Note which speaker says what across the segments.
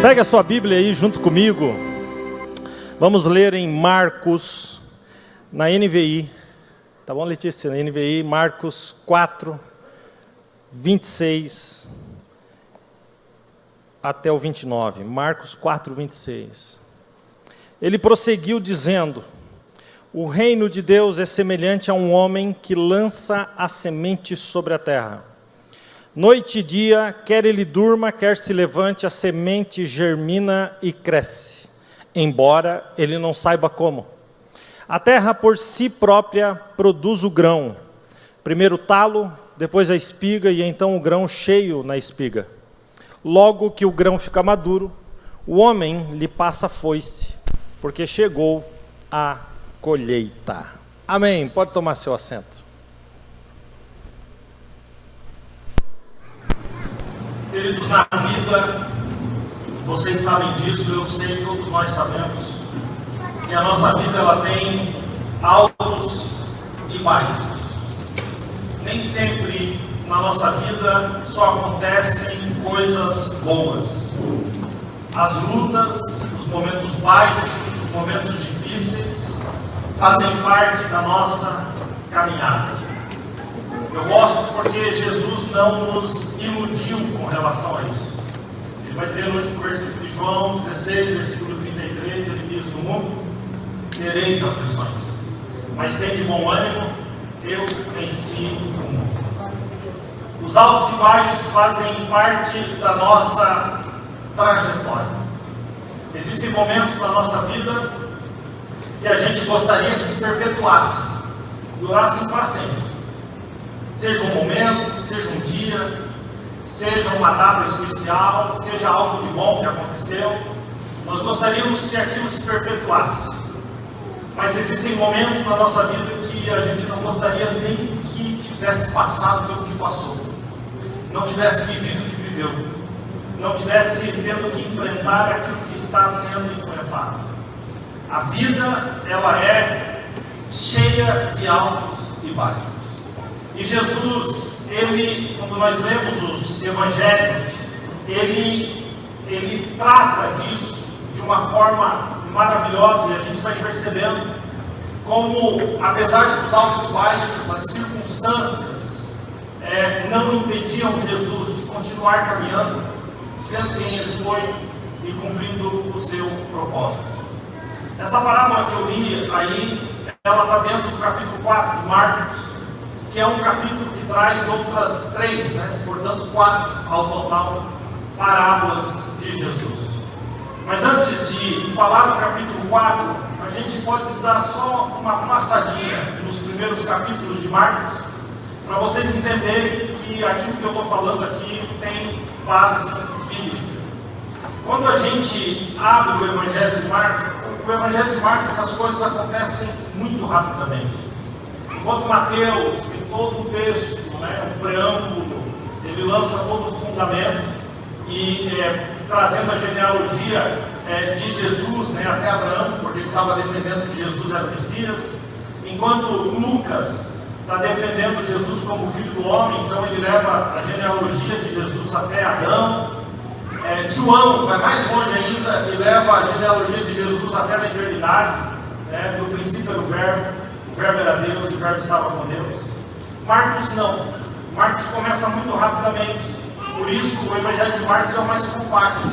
Speaker 1: Pega a sua Bíblia aí junto comigo. Vamos ler em Marcos, na NVI. Tá bom, Letícia? Na NVI, Marcos 4, 26 até o 29. Marcos 4, 26. Ele prosseguiu dizendo: o reino de Deus é semelhante a um homem que lança a semente sobre a terra. Noite e dia, quer ele durma, quer se levante, a semente germina e cresce, embora ele não saiba como. A terra por si própria produz o grão, primeiro o talo, depois a espiga e então o grão cheio na espiga. Logo que o grão fica maduro, o homem lhe passa a foice, porque chegou a colheita. Amém. Pode tomar seu assento.
Speaker 2: Queridos, na vida, vocês sabem disso, eu sei, todos nós sabemos, que a nossa vida ela tem altos e baixos. Nem sempre na nossa vida só acontecem coisas boas. As lutas, os momentos baixos, os momentos difíceis, fazem parte da nossa caminhada. Eu gosto porque Jesus não nos iludiu com relação a isso. Ele vai dizer no último versículo de João 16, versículo 33, ele diz: no mundo tereis aflições, mas tende bom ânimo, eu venci o mundo. Os altos e baixos fazem parte da nossa trajetória. Existem momentos na nossa vida que a gente gostaria que se perpetuassem, durassem para sempre. Seja um momento, seja um dia, seja uma data especial, seja algo de bom que aconteceu, nós gostaríamos que aquilo se perpetuasse. Mas existem momentos na nossa vida que a gente não gostaria nem que tivesse passado pelo que passou, não tivesse vivido o que viveu, não tivesse tendo que enfrentar aquilo que está sendo enfrentado. A vida, ela é cheia de altos e baixos. E Jesus, ele, quando nós lemos os evangelhos, ele trata disso de uma forma maravilhosa, e a gente vai percebendo como, apesar dos altos e baixos, as circunstâncias não impediam Jesus de continuar caminhando, sendo quem ele foi e cumprindo o seu propósito. Essa parábola que eu li aí, ela está dentro do capítulo 4 de Marcos, que é um capítulo que traz outras 3, portanto 4 ao total, parábolas de Jesus. Mas antes de falar do capítulo 4, a gente pode dar só uma passadinha nos primeiros capítulos de Marcos, para vocês entenderem que aquilo que eu estou falando aqui tem base bíblica. Quando a gente abre o Evangelho de Marcos, as coisas acontecem muito rapidamente. Enquanto Mateus tem todo um texto, um preâmbulo, ele lança todo um fundamento, e trazendo a genealogia de Jesus até Abraão, porque ele estava defendendo que Jesus era o Messias, enquanto Lucas está defendendo Jesus como filho do homem, então ele leva a genealogia de Jesus até Adão. João vai mais longe ainda e leva a genealogia de Jesus até a eternidade. Do princípio era o Verbo era Deus e o Verbo estava com Deus. Marcos não. Marcos começa muito rapidamente. Por isso o Evangelho de Marcos é o mais compacto.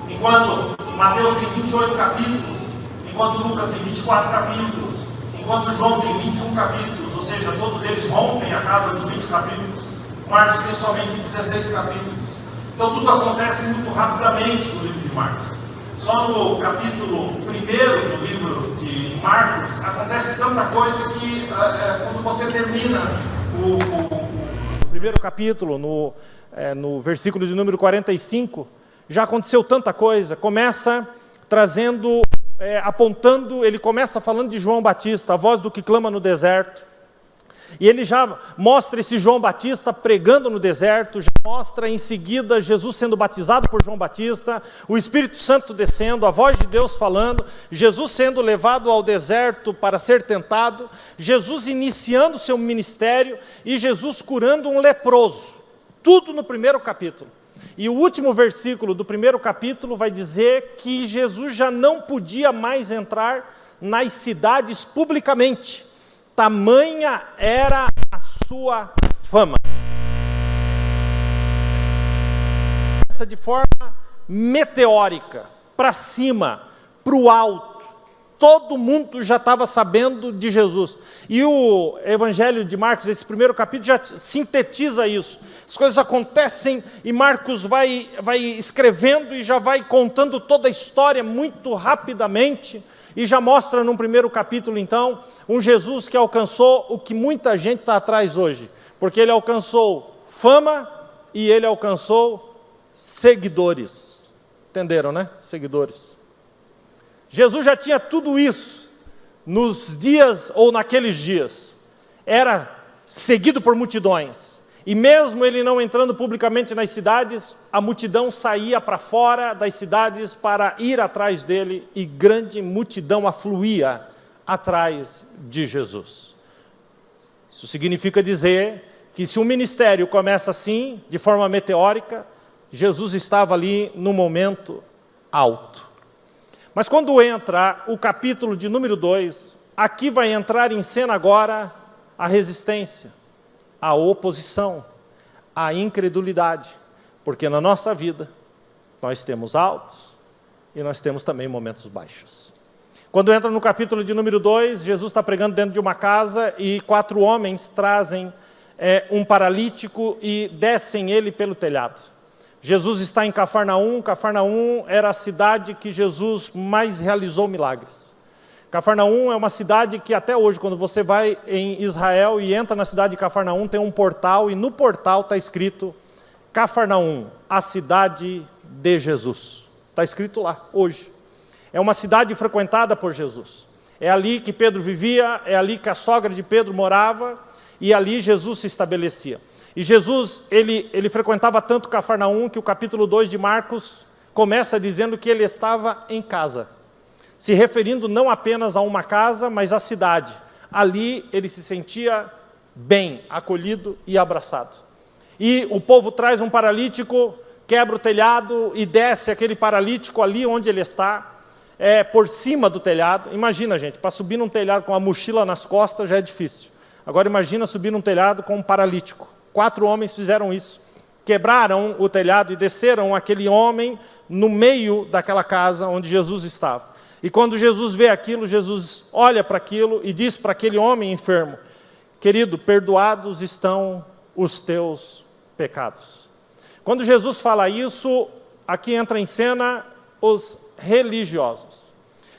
Speaker 2: Enquanto Mateus tem 28 capítulos, enquanto Lucas tem 24 capítulos, enquanto João tem 21 capítulos, ou seja, todos eles rompem a casa dos 20 capítulos, Marcos tem somente 16 capítulos. Então tudo acontece muito rapidamente no livro de Marcos. Só no capítulo 1 do livro de Marcos acontece tanta coisa que quando você termina o
Speaker 1: primeiro capítulo, no versículo de número 45, já aconteceu tanta coisa. Começa trazendo, apontando, ele começa falando de João Batista, a voz do que clama no deserto. E ele já mostra esse João Batista pregando no deserto, já mostra em seguida Jesus sendo batizado por João Batista, o Espírito Santo descendo, a voz de Deus falando, Jesus sendo levado ao deserto para ser tentado, Jesus iniciando seu ministério e Jesus curando um leproso. Tudo no primeiro capítulo. E o último versículo do primeiro capítulo vai dizer que Jesus já não podia mais entrar nas cidades publicamente. Tamanha era a sua fama. De forma meteórica, para cima, para o alto. Todo mundo já estava sabendo de Jesus. E o Evangelho de Marcos, esse primeiro capítulo, já sintetiza isso. As coisas acontecem e Marcos vai escrevendo e já vai contando toda a história muito rapidamente. E já mostra num primeiro capítulo, então, um Jesus que alcançou o que muita gente está atrás hoje. Porque ele alcançou fama e ele alcançou seguidores. Entenderam, né? Seguidores. Jesus já tinha tudo isso nos dias ou naqueles dias. Era seguido por multidões. E mesmo ele não entrando publicamente nas cidades, a multidão saía para fora das cidades para ir atrás dele e grande multidão afluía atrás de Jesus. Isso significa dizer que se um ministério começa assim, de forma meteórica, Jesus estava ali no momento alto. Mas quando entra o capítulo de número 2, aqui vai entrar em cena agora a resistência, a oposição, a incredulidade. Porque na nossa vida, nós temos altos e nós temos também momentos baixos. Quando entra no capítulo de número 2, Jesus está pregando dentro de uma casa e 4 homens trazem um paralítico e descem ele pelo telhado. Jesus está em Cafarnaum. Cafarnaum era a cidade que Jesus mais realizou milagres. Cafarnaum é uma cidade que até hoje, quando você vai em Israel e entra na cidade de Cafarnaum, tem um portal e no portal está escrito Cafarnaum, a cidade de Jesus. Está escrito lá, hoje. É uma cidade frequentada por Jesus. É ali que Pedro vivia, é ali que a sogra de Pedro morava e ali Jesus se estabelecia. E Jesus, ele frequentava tanto Cafarnaum que o capítulo 2 de Marcos começa dizendo que ele estava em casa, se referindo não apenas a uma casa, mas à cidade. Ali ele se sentia bem, acolhido e abraçado. E o povo traz um paralítico, quebra o telhado e desce aquele paralítico ali onde ele está, por cima do telhado. Imagina, gente, para subir num telhado com a mochila nas costas já é difícil. Agora imagina subir num telhado com um paralítico. 4 homens fizeram isso, quebraram o telhado e desceram aquele homem no meio daquela casa onde Jesus estava. E quando Jesus vê aquilo, Jesus olha para aquilo e diz para aquele homem enfermo: querido, perdoados estão os teus pecados. Quando Jesus fala isso, aqui entra em cena os religiosos.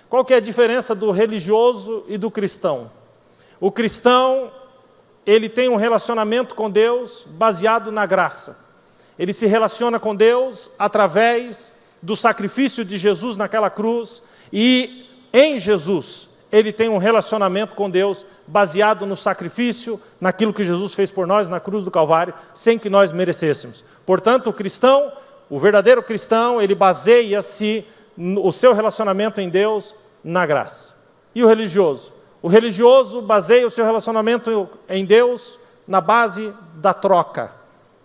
Speaker 1: Qual que é a diferença do religioso e do cristão? O cristão, ele tem um relacionamento com Deus baseado na graça. Ele se relaciona com Deus através do sacrifício de Jesus naquela cruz e em Jesus ele tem um relacionamento com Deus baseado no sacrifício, naquilo que Jesus fez por nós na cruz do Calvário, sem que nós merecêssemos. Portanto, o cristão, o verdadeiro cristão, ele baseia-se o seu relacionamento em Deus na graça. E o religioso? O religioso baseia o seu relacionamento em Deus na base da troca,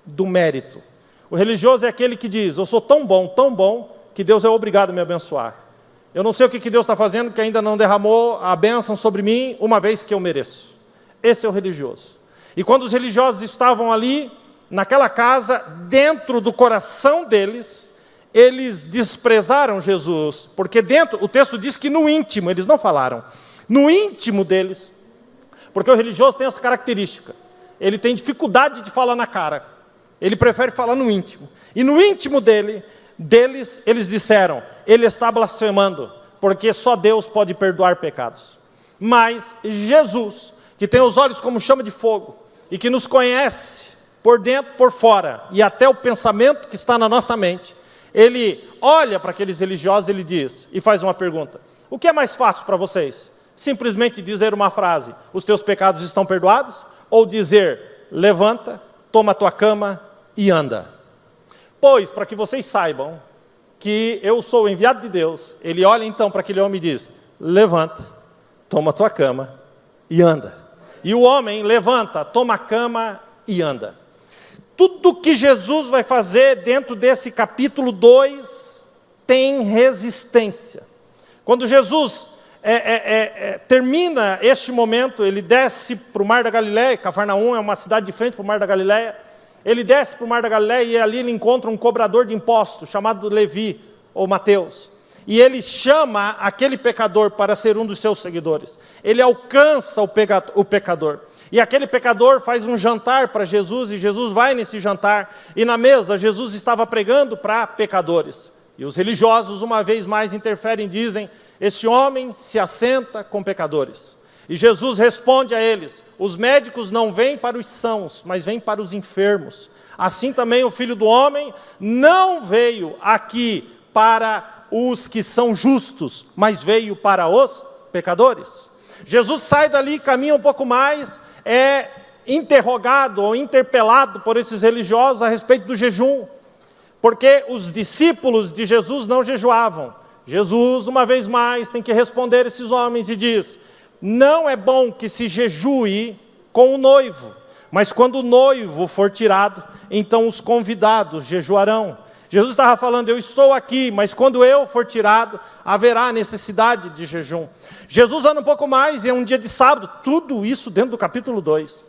Speaker 1: do mérito. O religioso é aquele que diz: eu sou tão bom, que Deus é obrigado a me abençoar. Eu não sei o que Deus está fazendo, que ainda não derramou a bênção sobre mim, uma vez que eu mereço. Esse é o religioso. E quando os religiosos estavam ali, naquela casa, dentro do coração deles, eles desprezaram Jesus, porque dentro, o texto diz que no íntimo, eles não falaram. No íntimo deles, porque o religioso tem essa característica, ele tem dificuldade de falar na cara, ele prefere falar no íntimo, e no íntimo deles, eles disseram: ele está blasfemando, porque só Deus pode perdoar pecados. Mas Jesus, que tem os olhos como chama de fogo, e que nos conhece por dentro, por fora, e até o pensamento que está na nossa mente, ele olha para aqueles religiosos, ele diz, e faz uma pergunta: o que é mais fácil para vocês? Simplesmente dizer uma frase: os teus pecados estão perdoados? Ou dizer: levanta, toma a tua cama e anda? Pois, para que vocês saibam que eu sou o enviado de Deus, ele olha então para aquele homem e diz: levanta, toma a tua cama e anda. E o homem levanta, toma a cama e anda. tudo que Jesus vai fazer dentro desse capítulo 2 tem resistência. Quando Jesus termina este momento, ele desce para o Mar da Galileia. Cafarnaum é uma cidade de frente para o Mar da Galileia. Ele desce para o Mar da Galileia e ali ele encontra um cobrador de impostos, chamado Levi, ou Mateus. E ele chama aquele pecador para ser um dos seus seguidores. Ele alcança o pecador. E aquele pecador faz um jantar para Jesus, e Jesus vai nesse jantar. E na mesa, Jesus estava pregando para pecadores. E os religiosos, uma vez mais, interferem e dizem: esse homem se assenta com pecadores. E Jesus responde a eles: os médicos não vêm para os sãos, mas vêm para os enfermos. Assim também o Filho do Homem não veio aqui para os que são justos, mas veio para os pecadores. Jesus sai dali, caminha um pouco mais, é interrogado ou interpelado por esses religiosos a respeito do jejum, porque os discípulos de Jesus não jejuavam. Jesus, uma vez mais, tem que responder esses homens e diz: não é bom que se jejue com o noivo, mas quando o noivo for tirado, então os convidados jejuarão. Jesus estava falando: eu estou aqui, mas quando eu for tirado, haverá necessidade de jejum. Jesus anda um pouco mais, e é um dia de sábado, tudo isso dentro do capítulo 2.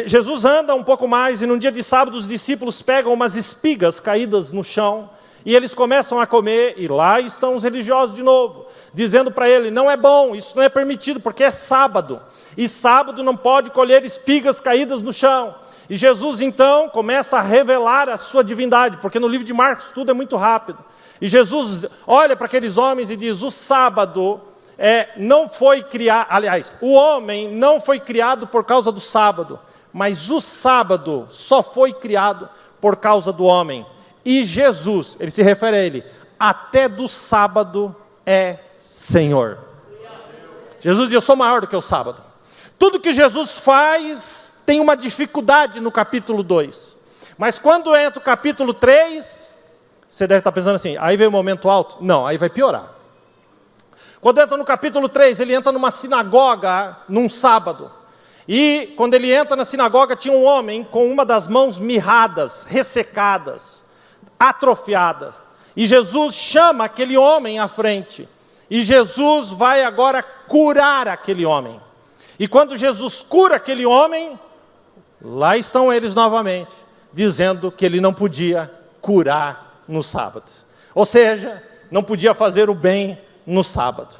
Speaker 1: Jesus anda um pouco mais, e num dia de sábado os discípulos pegam umas espigas caídas no chão, e eles começam a comer, e lá estão os religiosos de novo, dizendo para ele: não é bom, isso não é permitido, porque é sábado, e sábado não pode colher espigas caídas no chão. E Jesus então começa a revelar a sua divindade, porque no livro de Marcos tudo é muito rápido. E Jesus olha para aqueles homens e diz: o sábado não foi criado, aliás, o homem não foi criado por causa do sábado, mas o sábado só foi criado por causa do homem. E Jesus, ele se refere a ele: até do sábado é Senhor. Jesus diz: eu sou maior do que o sábado. Tudo que Jesus faz tem uma dificuldade no capítulo 2. Mas quando entra o capítulo 3, você deve estar pensando assim: aí vem o momento alto? Não, aí vai piorar. Quando entra no capítulo 3, ele entra numa sinagoga num sábado. E quando ele entra na sinagoga, tinha um homem com uma das mãos mirradas, ressecadas, atrofiadas. E Jesus chama aquele homem à frente. E Jesus vai agora curar aquele homem. E quando Jesus cura aquele homem, lá estão eles novamente, dizendo que ele não podia curar no sábado. Ou seja, não podia fazer o bem no sábado.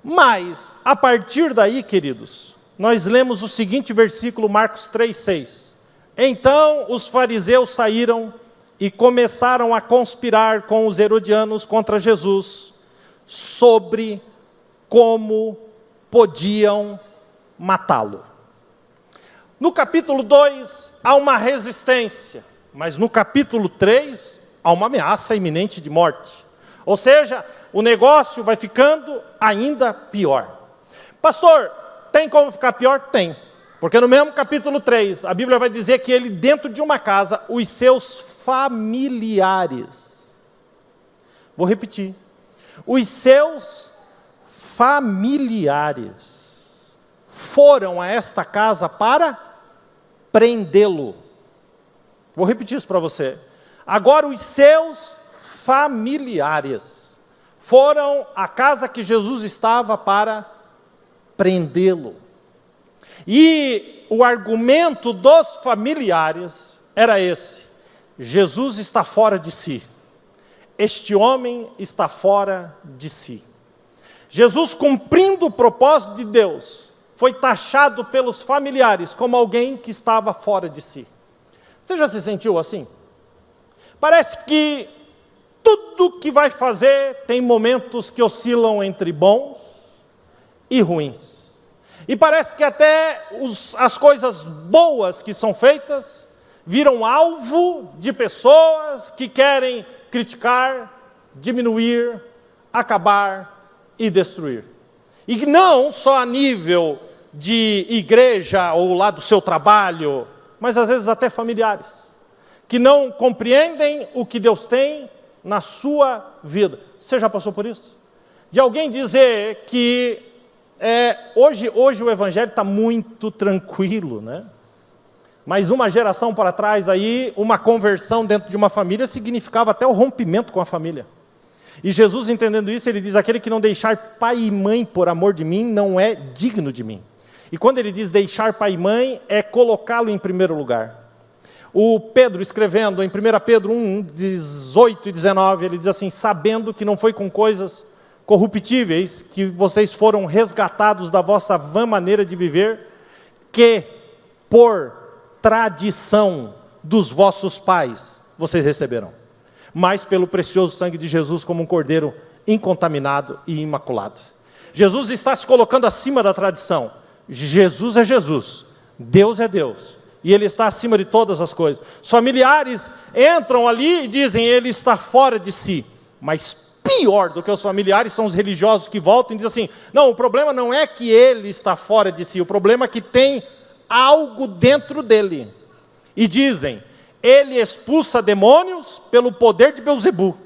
Speaker 1: Mas, a partir daí, queridos, nós lemos o seguinte versículo, Marcos 3:6. Então os fariseus saíram e começaram a conspirar com os herodianos contra Jesus, sobre como podiam matá-lo. No capítulo 2 há uma resistência, mas no capítulo 3 há uma ameaça iminente de morte. Ou seja, o negócio vai ficando ainda pior. Pastor, tem como ficar pior? Tem. Porque no mesmo capítulo 3, a Bíblia vai dizer que ele, dentro de uma casa, os seus familiares, vou repetir, os seus familiares foram a esta casa para prendê-lo. Vou repetir isso para você. Agora os seus familiares foram à casa que Jesus estava para prendê-lo. E o argumento dos familiares era esse: Jesus está fora de si. Este homem está fora de si. Jesus, cumprindo o propósito de Deus, foi taxado pelos familiares como alguém que estava fora de si. Você já se sentiu assim? Parece que tudo que vai fazer tem momentos que oscilam entre bons e ruins. E parece que até as coisas boas que são feitas viram alvo de pessoas que querem criticar, diminuir, acabar e destruir. E não só a nível de igreja ou lá do seu trabalho, mas às vezes até familiares, que não compreendem o que Deus tem na sua vida. Você já passou por isso? De alguém dizer que hoje o evangelho está muito tranquilo, né? Mas uma geração para trás aí, uma conversão dentro de uma família significava até o rompimento com a família. E Jesus, entendendo isso, ele diz: aquele que não deixar pai e mãe por amor de mim, não é digno de mim. E quando ele diz deixar pai e mãe, é colocá-lo em primeiro lugar. O Pedro, escrevendo em 1 Pedro 1, 18 e 19, ele diz assim: sabendo que não foi com coisas corruptíveis que vocês foram resgatados da vossa vã maneira de viver, que por tradição dos vossos pais vocês receberam, mas pelo precioso sangue de Jesus como um cordeiro incontaminado e imaculado. Jesus está se colocando acima da tradição. Jesus é Jesus, Deus é Deus, e Ele está acima de todas as coisas. Os familiares entram ali e dizem: Ele está fora de si. Mas pior do que os familiares são os religiosos que voltam e dizem assim: não, o problema não é que Ele está fora de si, o problema é que tem algo dentro dele. E dizem: Ele expulsa demônios pelo poder de Belzebu.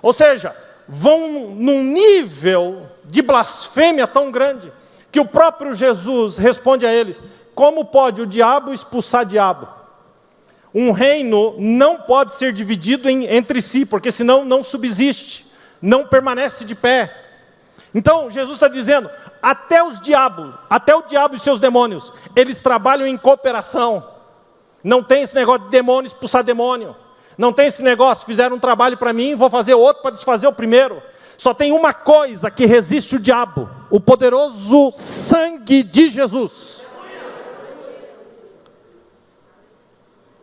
Speaker 1: Ou seja, vão num nível de blasfêmia tão grande, que o próprio Jesus responde a eles: como pode o diabo expulsar diabo? Um reino não pode ser dividido entre si, porque senão não subsiste, não permanece de pé. Então Jesus está dizendo: até o diabo e seus demônios, eles trabalham em cooperação. Não tem esse negócio de demônio expulsar demônio. Não tem esse negócio: fizeram um trabalho para mim, vou fazer outro para desfazer o primeiro. Só tem uma coisa que resiste o diabo: o poderoso sangue de Jesus.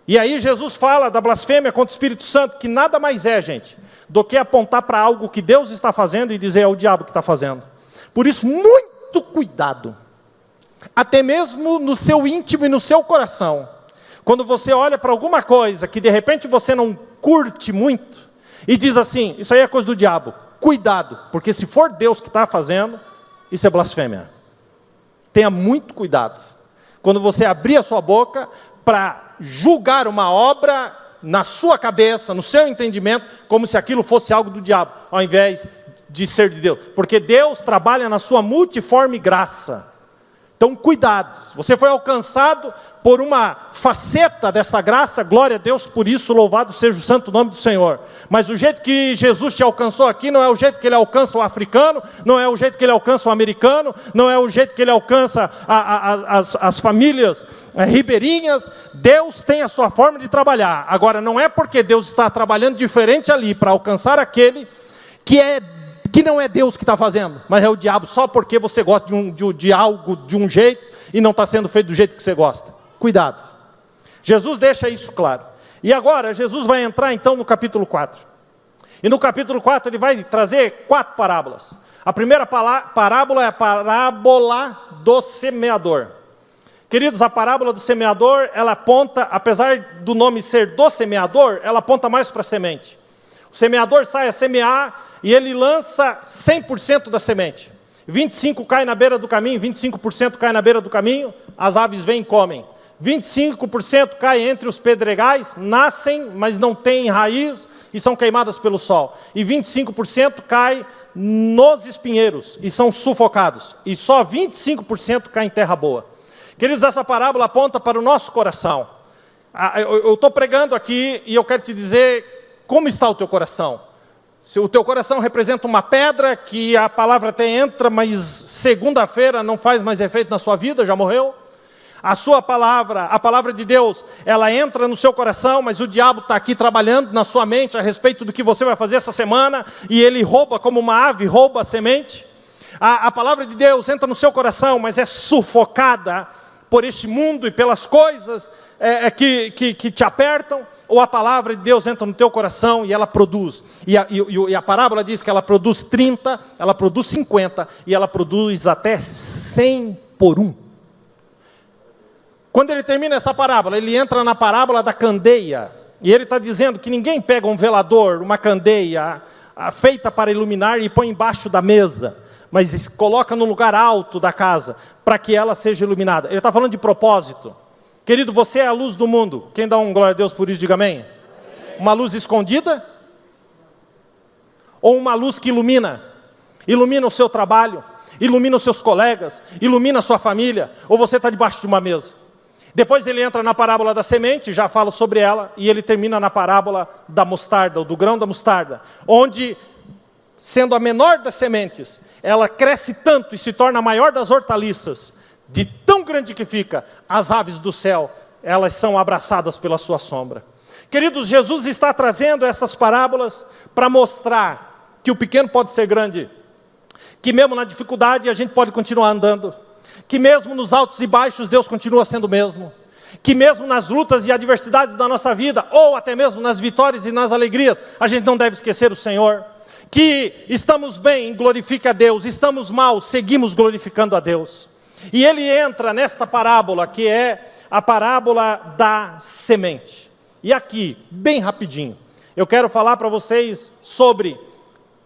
Speaker 1: E aí Jesus fala da blasfêmia contra o Espírito Santo, que nada mais é, gente, do que apontar para algo que Deus está fazendo e dizer: é o diabo que está fazendo. Por isso, muito cuidado, até mesmo no seu íntimo e no seu coração, quando você olha para alguma coisa que de repente você não curte muito, e diz assim: isso aí é coisa do diabo. Cuidado, porque se for Deus que está fazendo, isso é blasfêmia. Tenha muito cuidado quando você abrir a sua boca para julgar uma obra na sua cabeça, no seu entendimento, como se aquilo fosse algo do diabo, ao invés de ser de Deus. Porque Deus trabalha na sua multiforme graça. Então cuidado, se você foi alcançado por uma faceta desta graça, glória a Deus por isso, louvado seja o santo nome do Senhor. Mas o jeito que Jesus te alcançou aqui não é o jeito que Ele alcança o africano, não é o jeito que Ele alcança o americano, não é o jeito que Ele alcança as famílias ribeirinhas. Deus tem a sua forma de trabalhar. Agora, não é porque Deus está trabalhando diferente ali para alcançar aquele que não é Deus que está fazendo, mas é o diabo, só porque você gosta de algo de um jeito e não está sendo feito do jeito que você gosta. Cuidado. Jesus deixa isso claro. E agora Jesus vai entrar então no capítulo 4. E no capítulo 4 ele vai trazer 4 parábolas. A primeira parábola é a parábola do semeador. Queridos, a parábola do semeador, ela aponta, apesar do nome ser do semeador, ela aponta mais para a semente. O semeador sai a semear e ele lança 100% da semente. 25% cai na beira do caminho, 25% cai na beira do caminho, as aves vêm e comem. 25% cai entre os pedregais, nascem, mas não têm raiz e são queimadas pelo sol. E 25% cai nos espinheiros e são sufocados. E só 25% cai em terra boa. Queridos, essa parábola aponta para o nosso coração. Eu estou pregando aqui e eu quero te dizer como está o teu coração. Se o teu coração representa uma pedra que a palavra até entra, mas segunda-feira não faz mais efeito na sua vida, já morreu. A sua palavra, a palavra de Deus, ela entra no seu coração, mas o diabo está aqui trabalhando na sua mente a respeito do que você vai fazer essa semana, e ele rouba como uma ave, rouba a semente. A palavra de Deus entra no seu coração, mas é sufocada por este mundo e pelas coisas que te apertam. Ou a palavra de Deus entra no teu coração e ela produz. E a parábola diz que ela produz 30, ela produz 50 e ela produz até 100 por 1. Quando ele termina essa parábola, ele entra na parábola da candeia. E ele está dizendo que ninguém pega um velador, uma candeia feita para iluminar e põe embaixo da mesa, mas coloca no lugar alto da casa para que ela seja iluminada. Ele está falando de propósito. Querido, você é a luz do mundo. Quem dá um glória a Deus por isso, diga amém. Uma luz escondida? Ou uma luz que ilumina? Ilumina o seu trabalho, ilumina os seus colegas, ilumina a sua família, ou você está debaixo de uma mesa? Depois ele entra na parábola da semente, já falo sobre ela, e ele termina na parábola da mostarda, ou do grão da mostarda, onde, sendo a menor das sementes, ela cresce tanto e se torna a maior das hortaliças, de tão grande que fica, as aves do céu, elas são abraçadas pela sua sombra. Queridos, Jesus está trazendo essas parábolas para mostrar que o pequeno pode ser grande, que mesmo na dificuldade a gente pode continuar andando, que mesmo nos altos e baixos Deus continua sendo o mesmo, que mesmo nas lutas e adversidades da nossa vida, ou até mesmo nas vitórias e nas alegrias, a gente não deve esquecer o Senhor, que estamos bem, glorifica a Deus, estamos mal, seguimos glorificando a Deus. E ele entra nesta parábola, que é a parábola da semente. E aqui, bem rapidinho, eu quero falar para vocês sobre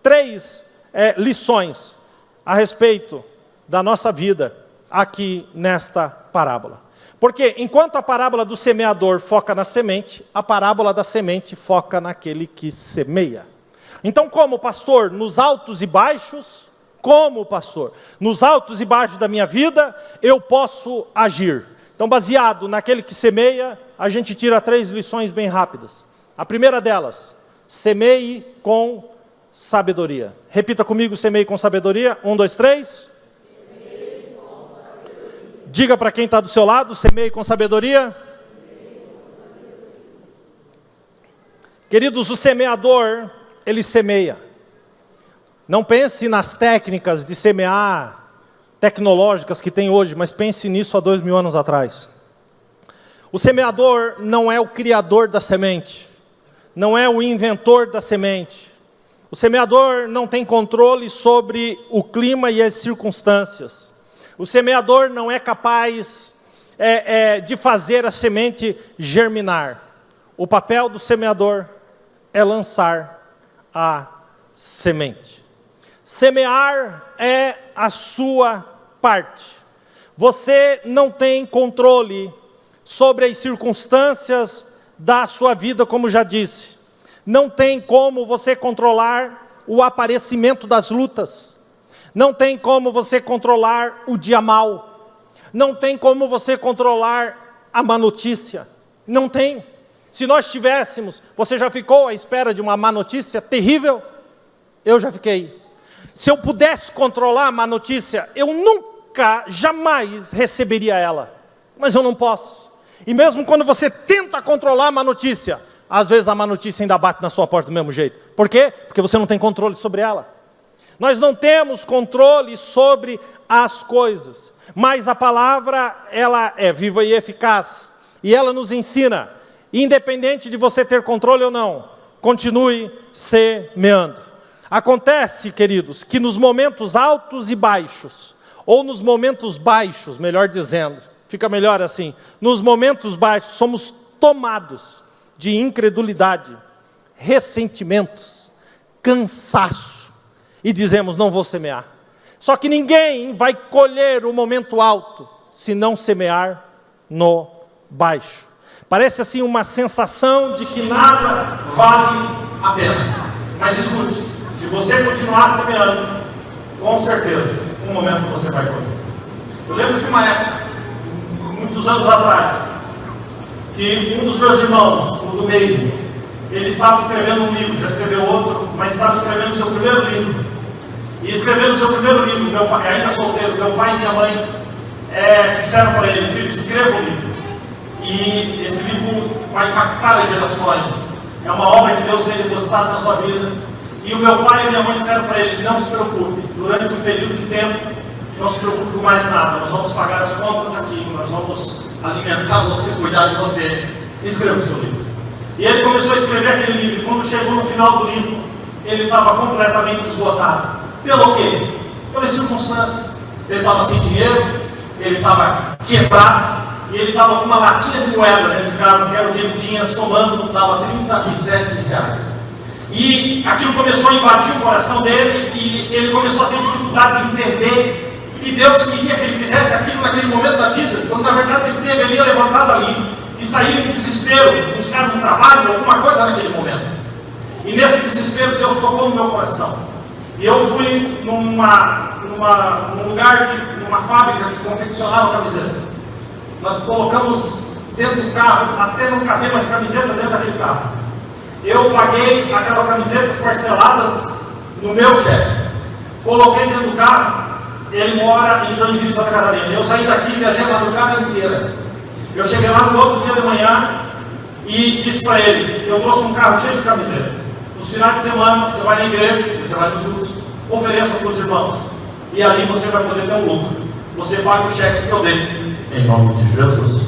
Speaker 1: 3 lições a respeito da nossa vida, aqui nesta parábola. Porque enquanto a parábola do semeador foca na semente, a parábola da semente foca naquele que semeia. Então, como pastor, nos altos e baixos, nos altos e baixos da minha vida, eu posso agir. Então, baseado naquele que semeia, a gente tira 3 lições bem rápidas. A primeira delas, semeie com sabedoria. Repita comigo, semeie com sabedoria. 1, 2, 3. Diga para quem está do seu lado, semeie com sabedoria. Queridos, o semeador, ele semeia. Não pense nas técnicas de semear tecnológicas que tem hoje, mas pense nisso há 2000 anos atrás. O semeador não é o criador da semente, não é o inventor da semente. O semeador não tem controle sobre o clima e as circunstâncias. O semeador não é capaz de fazer a semente germinar. O papel do semeador é lançar a semente. Semear é a sua parte. Você não tem controle sobre as circunstâncias da sua vida, como já disse. Não tem como você controlar o aparecimento das lutas. Não tem como você controlar o dia mau. Não tem como você controlar a má notícia. Não tem. Se nós tivéssemos, você já ficou à espera de uma má notícia terrível? Eu já fiquei. Se eu pudesse controlar a má notícia, eu nunca, jamais receberia ela. Mas eu não posso. E mesmo quando você tenta controlar a má notícia, às vezes a má notícia ainda bate na sua porta do mesmo jeito. Por quê? Porque você não tem controle sobre ela. Nós não temos controle sobre as coisas, mas a palavra, ela é viva e eficaz, e ela nos ensina, independente de você ter controle ou não, continue semeando. Acontece, queridos, que nos momentos altos e baixos, ou nos momentos baixos, melhor dizendo, fica melhor assim, nos momentos baixos somos tomados de incredulidade, ressentimentos, cansaço, e dizemos, não vou semear. Só que ninguém vai colher o momento alto, se não semear no baixo. Parece assim uma sensação de que nada vale a pena. Mas escute, se você continuar semeando, com certeza, um momento você vai colher. Eu lembro de uma época, muitos anos atrás, que um dos meus irmãos, o do meio, ele estava escrevendo um livro, já escreveu outro, mas estava escrevendo o seu primeiro livro. E escrevendo o seu primeiro livro, meu pai, ainda solteiro, meu pai e minha mãe disseram para ele, filho, escreva o livro. E esse livro vai impactar as gerações. É uma obra que Deus tem depositado na sua vida. E o meu pai e minha mãe disseram para ele, não se preocupe, durante um período de tempo, não se preocupe com mais nada, nós vamos pagar as contas aqui, nós vamos alimentar você, cuidar de você. Escreva o seu livro. E ele começou a escrever aquele livro, e quando chegou no final do livro, ele estava completamente esgotado. Pelo quê? Pelas circunstâncias. Ele estava sem dinheiro, ele estava quebrado, e ele estava com uma latinha de moeda dentro de casa, que era o que ele tinha, somando, dava R$37. E aquilo começou a invadir o coração dele, e ele começou a ter dificuldade de entender que Deus queria que ele fizesse aquilo naquele momento da vida, quando na verdade ele deveria levantado ali, e sair em desespero, buscar um trabalho, alguma coisa naquele momento. E nesse desespero Deus tocou no meu coração. E eu fui num lugar, numa fábrica que confeccionava camisetas.
Speaker 2: nós colocamos dentro do carro, até não caber mais camiseta dentro daquele carro. Eu paguei aquelas camisetas parceladas no meu cheque, coloquei dentro do carro. Ele mora em Joinville, Santa Catarina. Eu saí daqui, viajei a madrugada inteira. Eu cheguei lá no outro dia de manhã e disse para ele: eu trouxe um carro cheio de camiseta. Nos finais de semana, você vai na igreja, você vai nos cultos, ofereça para os irmãos. E ali você vai poder ter um lucro. Você paga os cheques que eu dei, em nome de Jesus.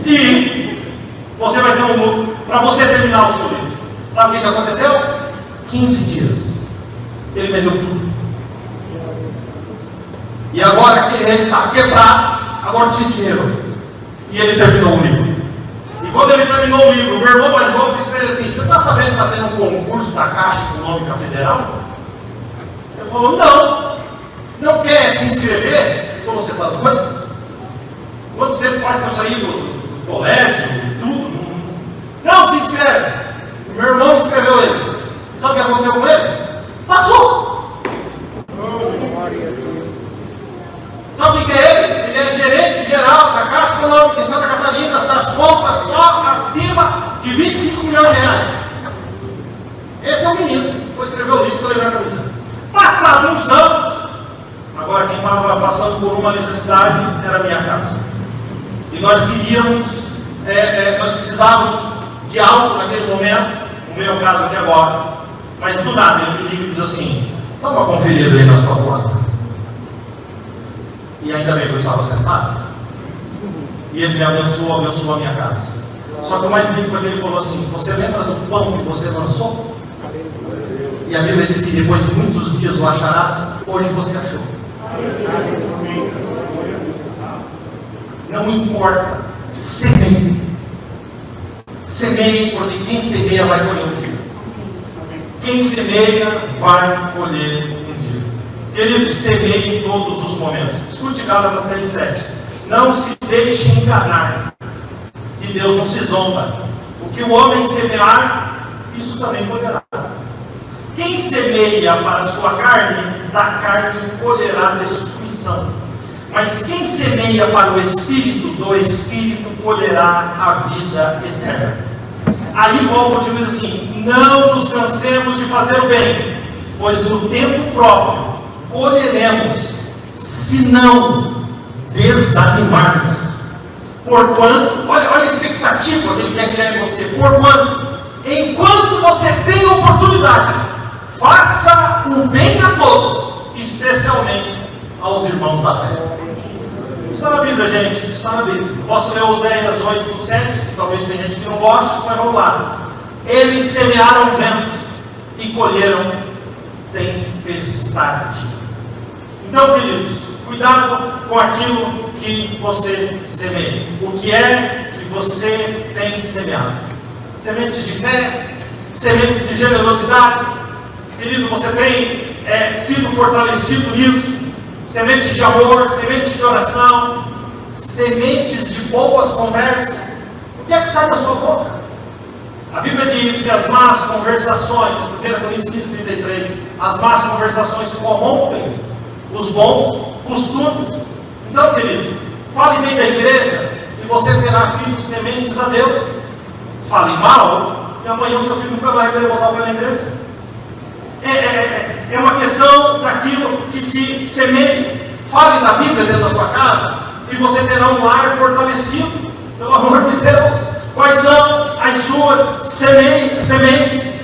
Speaker 2: E você vai ter um lucro para você terminar o seu livro. Sabe o que aconteceu? 15 dias. Ele vendeu tudo. E agora que ele está quebrado, agora tinha dinheiro. E ele terminou o livro. E quando ele terminou o livro, o meu irmão mais novo disse para ele assim: você está sabendo que está tendo um concurso da Caixa Econômica Federal? Ele falou: não. Não quer se inscrever? Ele falou: você está doido? Quanto tempo faz que eu saí do colégio, tudo? Não, se inscreve. O meu irmão escreveu ele. Sabe o que aconteceu com ele? Passou. Sabe o que é ele? Ele é gerente geral da Caixa Econômica em Santa Catarina, das contas só acima de 25 milhões de reais. Esse é o menino que foi escrever o livro para levar a camisa. Passados uns anos, agora quem estava passando por uma necessidade era a minha casa. E nós queríamos, nós precisávamos de algo naquele momento, no meu caso aqui agora. Mas do nada ele me liga e diz assim: dá uma conferida aí na sua conta. E ainda bem que eu estava sentado. E ele me abençoou a minha casa. Só que o mais lindo foi que ele falou assim: você lembra do pão que você lançou? E a Bíblia diz que depois de muitos dias o acharás. Hoje você achou. Não importa, semeie. Semeie, porque quem semeia vai colher um dia. Quem semeia vai colher um dia. Querido, semeie em todos os momentos. Escute Gálatas 6,7. Não se deixe enganar, que Deus não se zomba. O que o homem semear, isso também colherá. Quem semeia para a sua carne, da carne colherá destruição. Mas quem semeia para o Espírito, do Espírito colherá a vida eterna. Aí Paulo continua assim: não nos cansemos de fazer o bem, pois no tempo próprio colheremos, se não desanimarmos. Porquanto, olha a expectativa que ele quer criar em você. Porquanto, enquanto você tem oportunidade, faça o bem a todos, especialmente aos irmãos da fé. Está na Bíblia, gente, está na Bíblia. Posso ler Oséias 8:7, que talvez tenha gente que não goste, mas vamos lá. Eles semearam vento e colheram tempestade. Então, queridos, cuidado com aquilo que você semeia. O que é que você tem semeado? Sementes de fé, sementes de generosidade. Querido, você tem sido fortalecido nisso. Sementes de amor, sementes de oração, sementes de boas conversas. O que é que sai da sua boca? A Bíblia diz que as más conversações, 1 Coríntios 15:33, as más conversações corrompem os bons costumes. Então, querido, fale bem da igreja e você terá filhos tementes a Deus. Fale mal e amanhã o seu filho nunca vai querer botar o pé na igreja. É uma questão daquilo que se semeia. Fale da Bíblia dentro da sua casa e você terá um lar fortalecido, pelo amor de Deus. Quais são as suas sementes?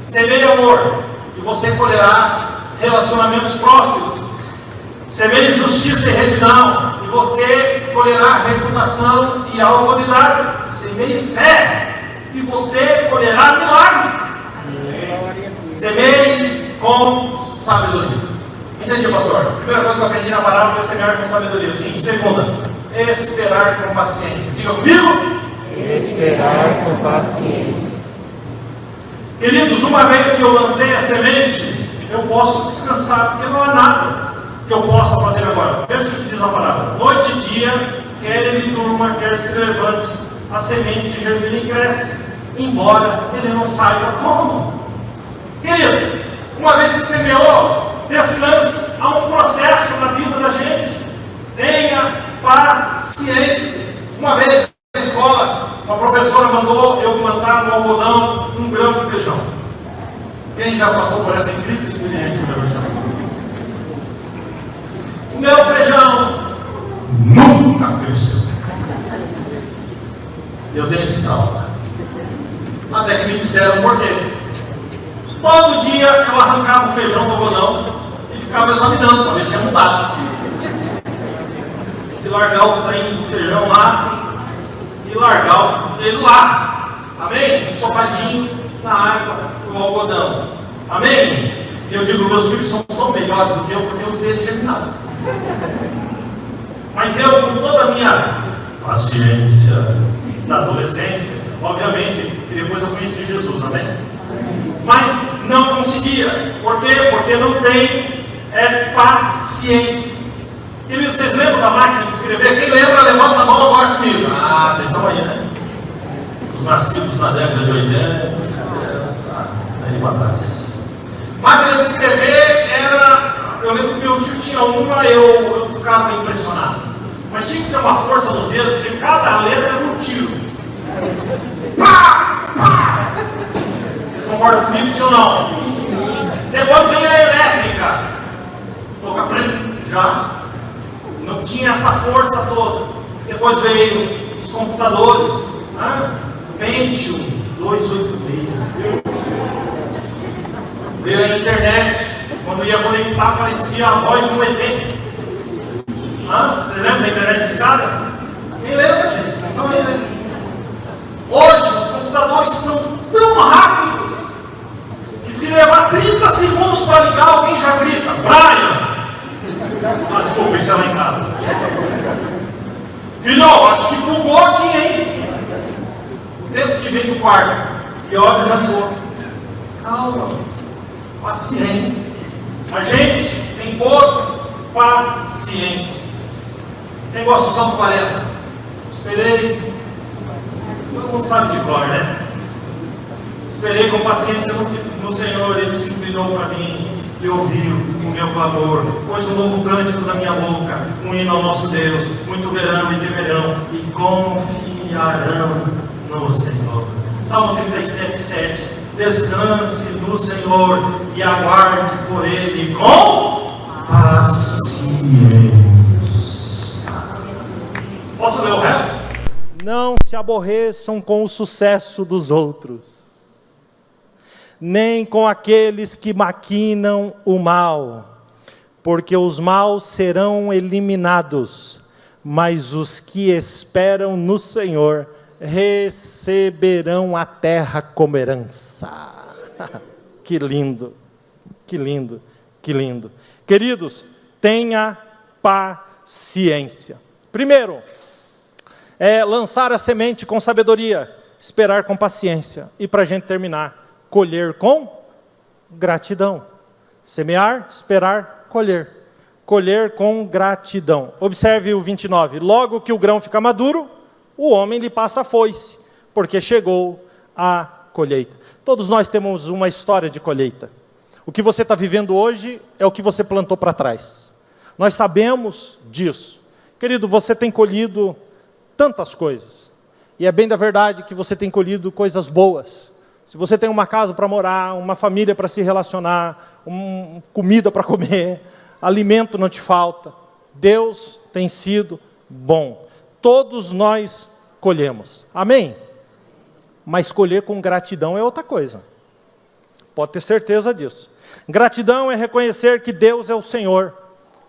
Speaker 2: Semeie amor e você colherá relacionamentos prósperos. Semeie justiça e retidão e você colherá reputação e autoridade. Semeie fé e você colherá milagres. Semeie com sabedoria. Entendi, pastor? Primeira coisa que eu aprendi na palavra é semear com sabedoria. Sim. Segunda, esperar com paciência. Diga comigo.
Speaker 3: Esperar com paciência.
Speaker 2: Queridos, uma vez que eu lancei a semente, eu posso descansar, porque não há nada que eu possa fazer agora. Veja o que diz a palavra: noite e dia, quer ele durma, quer se levante, a semente germina e cresce, embora ele não saiba como. Querido, uma vez que semeou, descanse. Há um processo na vida da gente. Tenha paciência. Uma vez na escola, uma professora mandou eu plantar no algodão 1 grão de feijão. Quem já passou por essa incrível experiência, meu irmão? O meu feijão nunca cresceu. Eu tenho esse trauma. Até que me disseram por quê. Todo dia eu arrancava o feijão do algodão e ficava examinando para ver se tinha mudado. E largar o trem do feijão lá e largar ele lá. Amém? Ensopadinho na água do algodão. Amém? Eu digo, meus filhos são tão melhores do que eu porque eu os dei germinado. Mas eu, com toda a minha paciência da adolescência, obviamente, e depois eu conheci Jesus, amém? Mas não conseguia. Por quê? Porque não tem paciência. Queridos, vocês lembram da máquina de escrever? Quem lembra, levanta a mão agora comigo. Ah, vocês estão aí, né? Os nascidos na década de 80, aí para trás. Máquina de escrever era... Eu lembro que meu tio tinha uma, eu ficava impressionado. Mas tinha que ter uma força no dedo, porque cada letra era um tiro. Pá! Pá! Vocês concordam comigo, sim ou não? Depois veio a elétrica. Toca já. Não tinha essa força toda. Depois veio os computadores. Pentium 286. Veio a internet. Quando ia conectar, aparecia a voz de um ET. Vocês lembram da internet de escada? Quem lembra, gente? Vocês estão aí, né? Hoje, os computadores são tão rápidos que se levar 30 segundos para ligar, alguém já grita: Brian! Desculpa, isso é lá em casa. Filhão, acho que bugou aqui, hein? O tempo que vem do quarto. E olha, já ligou. Calma. Paciência. A gente tem pouca paciência. Quem gosta do Salmo 40? Esperei. Todo mundo sabe de cor, né? Esperei com paciência no Senhor, Ele se inclinou para mim e ouviu o meu clamor. Pôs um novo cântico na minha boca, um hino ao nosso Deus. Muito verão e temerão e confiarão no Senhor. Salmo 37:7. Descanse no Senhor e aguarde por Ele com paciência. Posso ler o resto?
Speaker 1: Não se aborreçam com o sucesso dos outros, nem com aqueles que maquinam o mal, porque os maus serão eliminados, mas os que esperam no Senhor receberão a terra como herança. Que lindo, que lindo, que lindo. Queridos, tenha paciência. Primeiro, lançar a semente com sabedoria, esperar com paciência. E para a gente terminar, colher com gratidão. Semear, esperar, colher. Colher com gratidão. Observe o 29. Logo que o grão fica maduro, o homem lhe passa a foice, porque chegou a colheita. Todos nós temos uma história de colheita. O que você está vivendo hoje é o que você plantou para trás. Nós sabemos disso. Querido, você tem colhido tantas coisas. E é bem da verdade que você tem colhido coisas boas. Se você tem uma casa para morar, uma família para se relacionar, comida para comer, alimento não te falta. Deus tem sido bom. Todos nós colhemos. Amém? Mas colher com gratidão é outra coisa. Pode ter certeza disso. Gratidão é reconhecer que Deus é o Senhor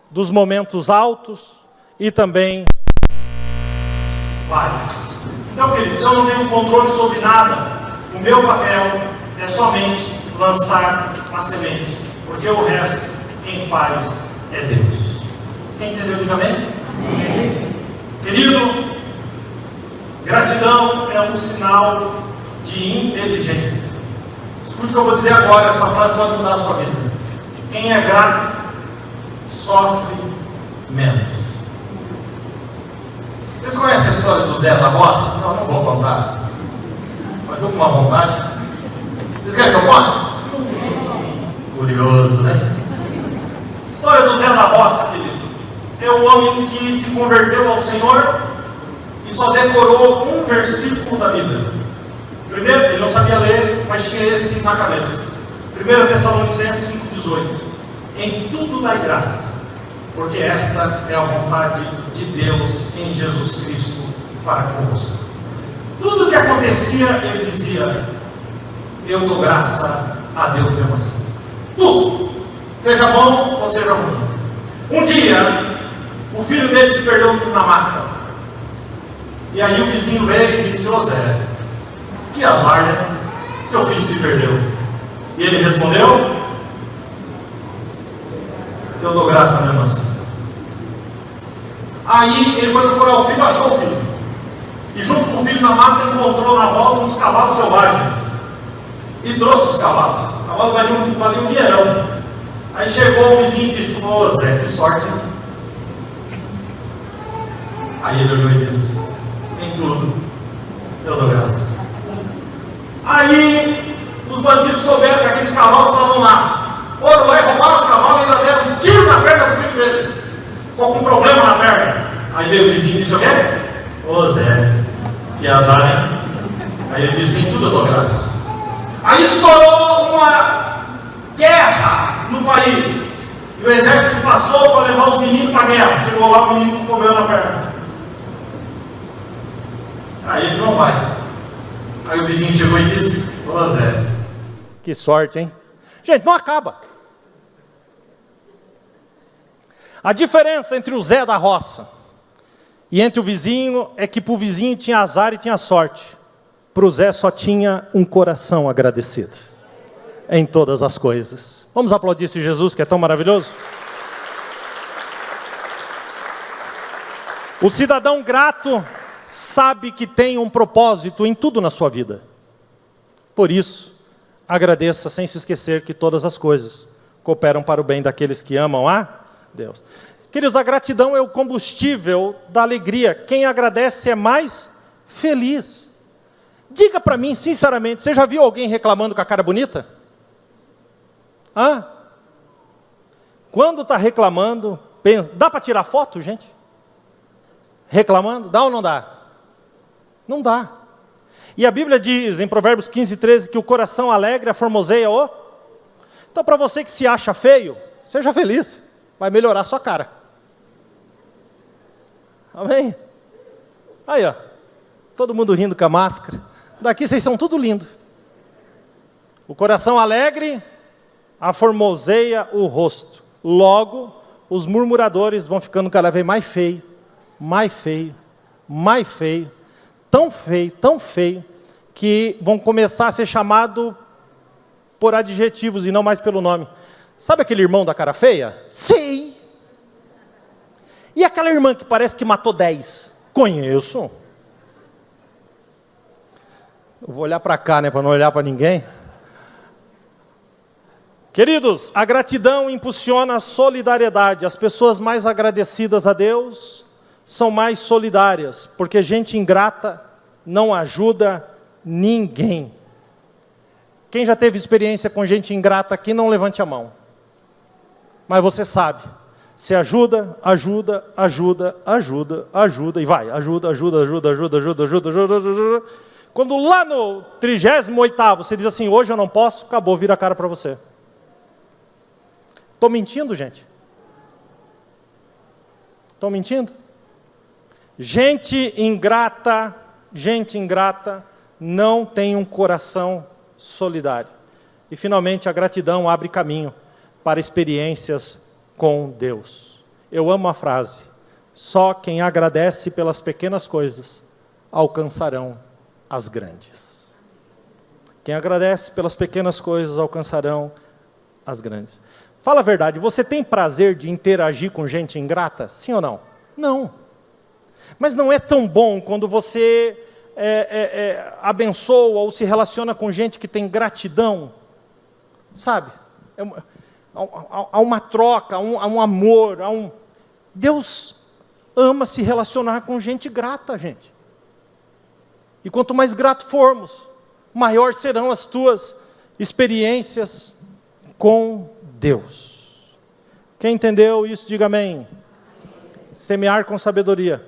Speaker 1: dos momentos altos e também
Speaker 2: baixos. Então, queridos, se eu não tenho controle sobre nada, o meu papel é somente lançar a semente, porque o resto, quem faz é Deus. Quem entendeu, diga amém? Amém. Querido, gratidão é um sinal de inteligência. Escute o que eu vou dizer agora, essa frase pode mudar a sua vida. Quem é grato, sofre menos. Vocês conhecem a história do Zé da Roça? Não vou contar. Mas estou com uma vontade. Vocês querem que eu conte? Curioso, né? A história do Zé da Roça, querido. É o homem que se converteu ao Senhor e e só decorou um versículo da Bíblia. Primeiro, ele não sabia ler, mas tinha esse na cabeça. 1 Tessalonicenses 5,18. Em tudo dai graça, porque esta é a vontade de Deus em Jesus Cristo para convosco. Tudo que acontecia, ele dizia: eu dou graça a Deus mesmo assim. Tudo, seja bom ou seja ruim. Um dia, o filho dele se perdeu na mata. E aí o vizinho veio e disse: ô Zé, que azar, né? Seu filho se perdeu. E ele respondeu: eu dou graça mesmo assim. Aí ele foi procurar o filho, achou o filho. E junto com o filho na mata encontrou na volta uns cavalos selvagens. E trouxe os cavalos. O cavalo valia um dinheirão. Aí chegou o vizinho e disse: ô Zé, que sorte, hein? Aí ele olhou e disse: em tudo eu dou graça. Aí os bandidos souberam que aqueles cavalos estavam lá. Foram lá e roubaram os cavalos e ainda deram um tiro na perna do filho dele. Ficou com um problema na perna. Aí veio o vizinho e disse: o quê? Ô Zé, que azar, hein? Aí ele disse: em tudo eu dou graça. Aí estourou uma guerra no país. E o exército passou para levar os meninos para a guerra. Chegou lá, o menino com problema na perna. Aí ele não vai. Aí o vizinho chegou e disse: ô Zé,
Speaker 1: Que sorte, hein? Gente, não acaba. A diferença entre o Zé da roça e entre o vizinho é que para o vizinho tinha azar e tinha sorte. Para o Zé só tinha um coração agradecido em todas as coisas. Vamos aplaudir esse Jesus que é tão maravilhoso? O cidadão grato sabe que tem um propósito em tudo na sua vida. Por isso, agradeça sem se esquecer que todas as coisas cooperam para o bem daqueles que amam a Deus. Queridos, a gratidão é o combustível da alegria. Quem agradece é mais feliz. Diga para mim, sinceramente, você já viu alguém reclamando com a cara bonita? Quando está reclamando, dá para tirar foto, gente? Reclamando, dá ou não dá? Não dá. E a Bíblia diz em Provérbios 15:13 que o coração alegre aformoseia o... Então, para você que se acha feio, seja feliz, vai melhorar a sua cara. Amém? Aí, ó, todo mundo rindo com a máscara. Daqui vocês são tudo lindo. O coração alegre aformoseia o rosto. Logo, os murmuradores vão ficando cada vez mais feio, mais feio, mais feio, tão feio, que vão começar a ser chamados por adjetivos e não mais pelo nome. Sabe aquele irmão da cara feia? Sei. E aquela irmã que parece que matou 10? Conheço. Eu vou olhar para cá, né, para não olhar para ninguém. Queridos, a gratidão impulsiona a solidariedade. As pessoas mais agradecidas a Deus são mais solidárias, porque gente ingrata não ajuda ninguém. Quem já teve experiência com gente ingrata aqui, não levante a mão. Mas você sabe, se ajuda, e vai, ajuda. Quando lá no 38º você diz assim: hoje eu não posso, acabou, vira a cara para você. Estou mentindo, gente? Estou mentindo? Gente ingrata não tem um coração solidário. E finalmente a gratidão abre caminho para experiências com Deus. Eu amo a frase: só quem agradece pelas pequenas coisas alcançarão as grandes. Quem agradece pelas pequenas coisas alcançarão as grandes. Fala a verdade, você tem prazer de interagir com gente ingrata? Sim ou não? Não. Mas não é tão bom quando você abençoa ou se relaciona com gente que tem gratidão? Sabe? Há uma troca, há um amor, Deus ama se relacionar com gente grata, gente. E quanto mais grato formos, maior serão as tuas experiências com Deus. Quem entendeu isso, diga amém. Semear com sabedoria.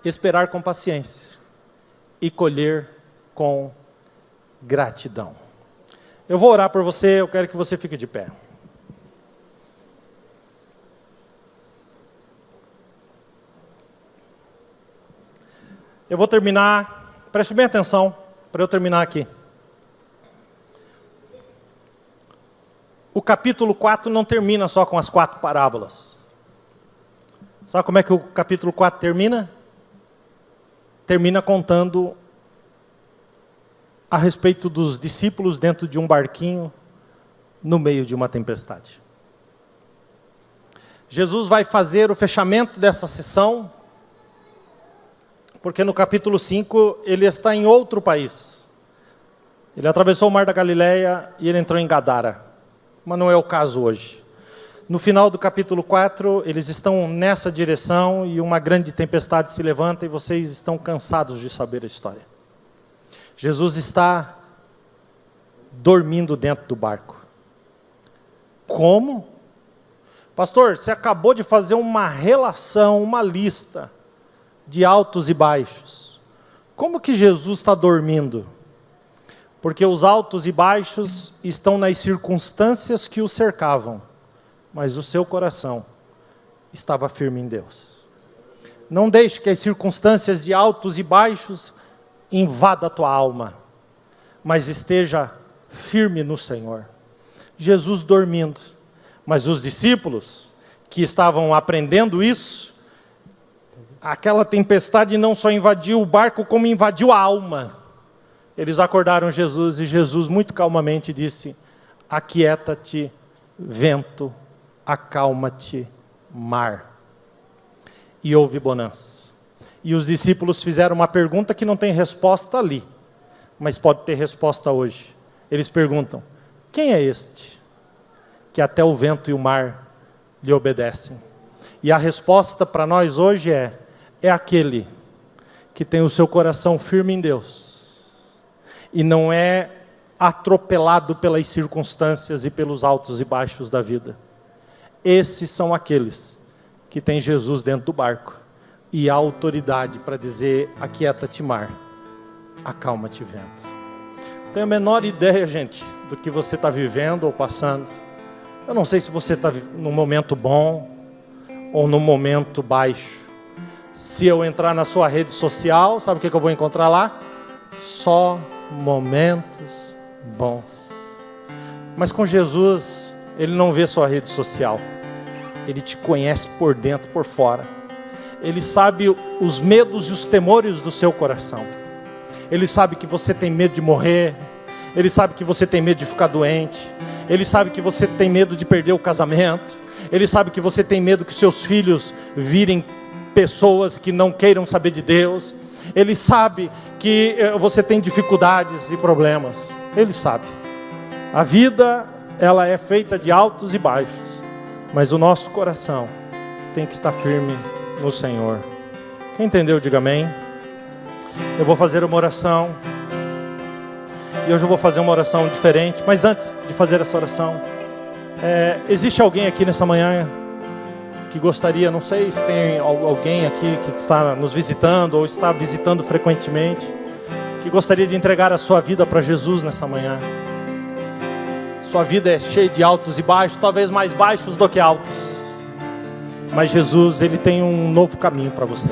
Speaker 1: esperar com paciência e colher com gratidão. Eu vou orar por você, eu quero que você fique de pé. Eu vou terminar, preste bem atenção, para eu terminar aqui. O capítulo 4 não termina só com as 4 parábolas. Sabe como é que o capítulo 4 termina? Termina contando a respeito dos discípulos dentro de um barquinho no meio de uma tempestade. Jesus vai fazer o fechamento dessa sessão, porque no capítulo 5 ele está em outro país. Ele atravessou o mar da Galileia e ele entrou em Gadara, mas não é o caso hoje. No final do capítulo 4, eles estão nessa direção e uma grande tempestade se levanta e vocês estão cansados de saber a história. Jesus está dormindo dentro do barco. Como? Pastor, você acabou de fazer uma relação, uma lista de altos e baixos. Como que Jesus está dormindo? Porque os altos e baixos estão nas circunstâncias que o cercavam, mas o seu coração estava firme em Deus. Não deixe que as circunstâncias de altos e baixos invadam a tua alma, mas esteja firme no Senhor. Jesus dormindo, mas os discípulos que estavam aprendendo isso, aquela tempestade não só invadiu o barco, como invadiu a alma. Eles acordaram Jesus e Jesus muito calmamente disse: aquieta-te, vento, acalma-te, mar. E houve bonança. E os discípulos fizeram uma pergunta que não tem resposta ali, mas pode ter resposta hoje. Eles perguntam: quem é este que até o vento e o mar lhe obedecem? E a resposta para nós hoje é aquele que tem o seu coração firme em Deus e não é atropelado pelas circunstâncias e pelos altos e baixos da vida. Esses são aqueles que têm Jesus dentro do barco e a autoridade para dizer: aquieta-te, mar, acalma-te, vento. Não tenho a menor ideia, gente, do que você está vivendo ou passando. Eu não sei se você está num momento bom ou num momento baixo. Se eu entrar na sua rede social, sabe o que eu vou encontrar lá? Só momentos bons. Mas com Jesus, Ele não vê sua rede social. Ele te conhece por dentro, por fora. Ele sabe os medos e os temores do seu coração. Ele sabe que você tem medo de morrer. Ele sabe que você tem medo de ficar doente. Ele sabe que você tem medo de perder o casamento. Ele sabe que você tem medo que seus filhos virem pessoas que não queiram saber de Deus. Ele sabe que você tem dificuldades e problemas. Ele sabe. A vida, ela é feita de altos e baixos, mas o nosso coração tem que estar firme no Senhor. Quem entendeu, diga amém. Eu vou fazer uma oração, e hoje eu vou fazer uma oração diferente, mas antes de fazer essa oração, existe alguém aqui nessa manhã que gostaria, não sei se tem alguém aqui que está nos visitando ou está visitando frequentemente, que gostaria de entregar a sua vida para Jesus nessa manhã. Sua vida é cheia de altos e baixos, talvez mais baixos do que altos, mas Jesus, Ele tem um novo caminho para você.